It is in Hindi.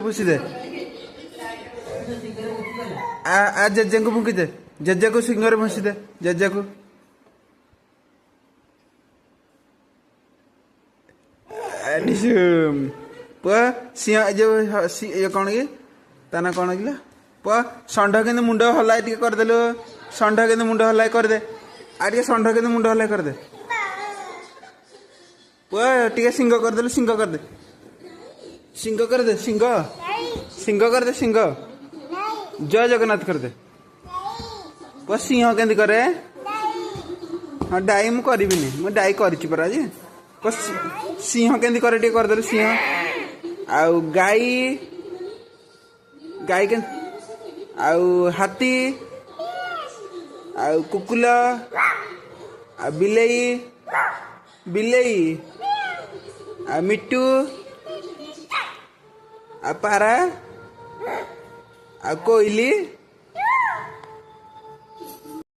भूसी दे आ जेजे को फूकी दे जेजे को सिंगर भूसी दे जेजे को पुआ सिंह जो ये कौन कि ता ना कौन कि पुआ षंढ के मुंड हलाई टे करदेलु षंढ के मुंड हलाई करदे आ टे षंढ के मुंड हलाई करदे पुआ टे सिंह करदेलु सिंह करदे सिंह करदे सिंह सिंह करदे सिंह जय जगन्नाथ करदे पुआ सिंह केंदी करे हाँ डाई मु करी मु डाई करी परा जे सिंह केंदी करे टे करदेलु सिंह आउ गाई गाई के आउ हाथी आउ कुकुल आ बिलेई बिलेई आ मिट्टू आ पारा आ कोइली